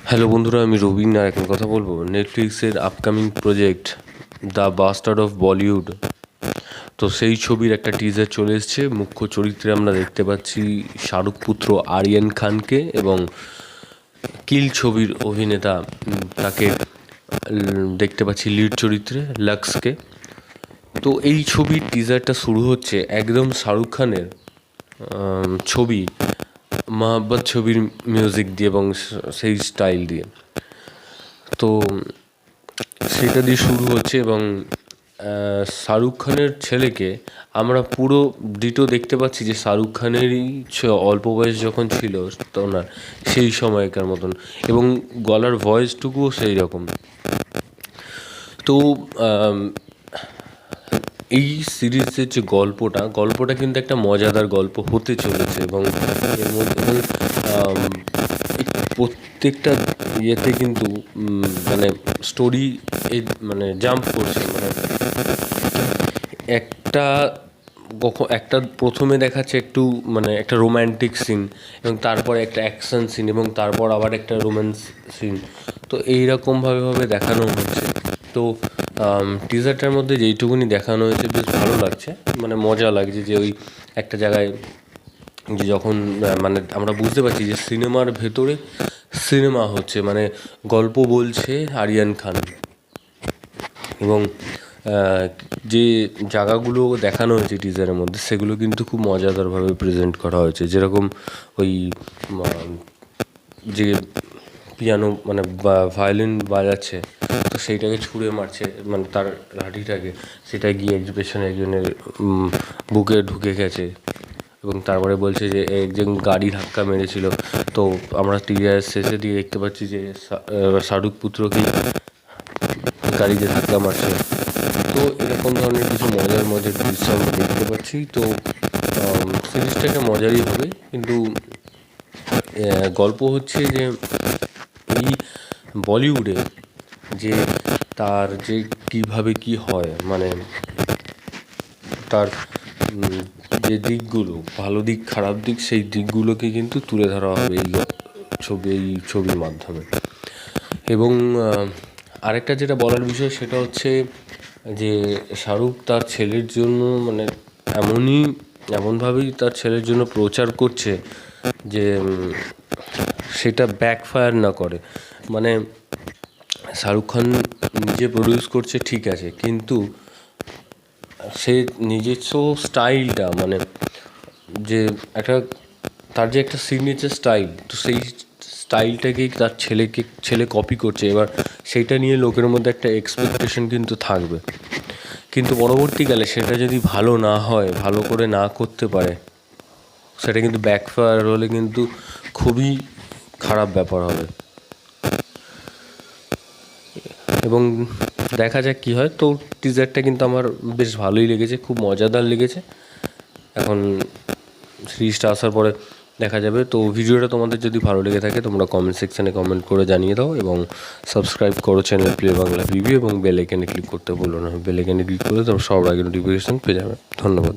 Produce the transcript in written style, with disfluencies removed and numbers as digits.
Hello বন্ধুরা, আমি রবিন আর এখন কথা বলবো নেটফ্লিক্সের upcoming project the bastard of Bollywood. তো সেই ছবির একটা টিজার চলে এসছে। মুখ্য চরিত্রে আমরা দেখতে পাচ্ছি শাহরুখ পুত্র আরিয়ান খানকে এবং কিল ছবির অভিনেতা তাকে দেখতে পাচ্ছি লিড চরিত্রে লাক্সকে। তো এই ছবির টিজারটা শুরু হচ্ছে একদম শাহরুখ খানের ছবি মহাব্বত ছবির মিউজিক দিয়ে এবং সেই স্টাইল দিয়ে। তো সেটা দিয়ে শুরু হচ্ছে এবং শাহরুখ খানের ছেলেকে আমরা পুরো ডিটো দেখতে পাচ্ছি যে শাহরুখ খানেরই অল্প বয়স যখন ছিল তো ওনার সেই সময়কার মতন, এবং গলার ভয়েসটুকুও সেই রকম। তো এই সিরিজের যে গল্পটা কিন্তু একটা মজাদার গল্প হতে চলেছে এবং এর মধ্যে প্রত্যেকটা ইয়েতে কিন্তু মানে স্টোরি মানে জাম্প করছে। মানে একটা একটা প্রথমে দেখাচ্ছে একটু মানে একটা রোম্যান্টিক সিন, এবং তারপরে একটা অ্যাকশন সিন, এবং তারপর আবার একটা রোম্যান্স সিন। তো এইরকমভাবে দেখানো হচ্ছে। তো টিজারটার মধ্যে যেইটুকুনি দেখানো হয়েছে বেশ ভালো লাগছে, মানে মজা লাগছে যে ওই একটা জায়গায় যে যখন মানে আমরা বুঝতে পারছি যে সিনেমার ভেতরে সিনেমা হচ্ছে, মানে গল্প বলছে আরিয়ান খান। এবং যে জায়গাগুলো দেখানো হয়েছে টিজারের মধ্যে সেগুলো কিন্তু খুব মজাদারভাবে প্রেজেন্ট করা হয়েছে। যেরকম ওই যে পিয়ানো মানে ভায়োলিন বাজাচ্ছে, তো সেইটাকে ছুঁড়ে মারছে, মানে তার লাঠিটাকে, সেটা গিয়ে পেছনে একজনের বুকে ঢুকে গেছে, এবং তারপরে বলছে যে একজন গাড়ি ধাক্কা মেরেছিল। তো আমরা টিজারের শেষে দিয়ে দেখতে পাচ্ছি যে শাহরুখ পুত্রকেই গাড়িতে ধাক্কা মারছে। তো এরকম ধরনের কিছু মজার দৃশ্য আমরা দেখতে পাচ্ছি। তো সিরিজটা একটা মজারই হবে, কিন্তু গল্প হচ্ছে যে এই বলিউডে যে তার যে কীভাবে কী হয়, মানে তার যে দিকগুলো, ভালো দিক খারাপ দিক, সেই দিকগুলোকে কিন্তু তুলে ধরা হবে এই ছবির মাধ্যমে। এবং আরেকটা যেটা বলার বিষয় সেটা হচ্ছে যে শাহরুখ তার ছেলের জন্য মানে এমনভাবেই তার ছেলের জন্য প্রচার করছে যে সেটা ব্যাকফায়ার না করে। মানে শাহরুখ খান নিজে প্রডিউস করছে ঠিক আছে, কিন্তু সে নিজস্ব স্টাইলটা, মানে যে তার যে একটা সিগনেচার স্টাইল, তো সেই স্টাইলটাকেই তার ছেলে কপি করছে। এবার সেইটা নিয়ে লোকের মধ্যে একটা এক্সপেকটেশন কিন্তু থাকবে, কিন্তু পরবর্তীকালে সেটা যদি ভালো না হয়, ভালো করে না করতে পারে, সেটা কিন্তু ব্যাকফায়ার হলে কিন্তু খুবই খারাপ ব্যাপার হবে। এবং দেখা যাক কী হয়। তো টিজারটা কিন্তু আমার বেশ ভালোই লেগেছে, খুব মজাদার লেগেছে। এখন সিরিজটা আসার পরে দেখা যাবে। তো ভিডিওটা তোমাদের যদি ভালো লেগে থাকে তোমরা কমেন্ট সেকশানে কমেন্ট করে জানিয়ে দাও, এবং সাবস্ক্রাইব করো চ্যানেল প্লে বাংলা রিভিউ, এবং বেল আইকনে ক্লিক করতে ভুলো না। বেল আইকনে ক্লিক করলে তোমরা সবার আগে নোটিফিকেশান পেয়ে যাবে। ধন্যবাদ।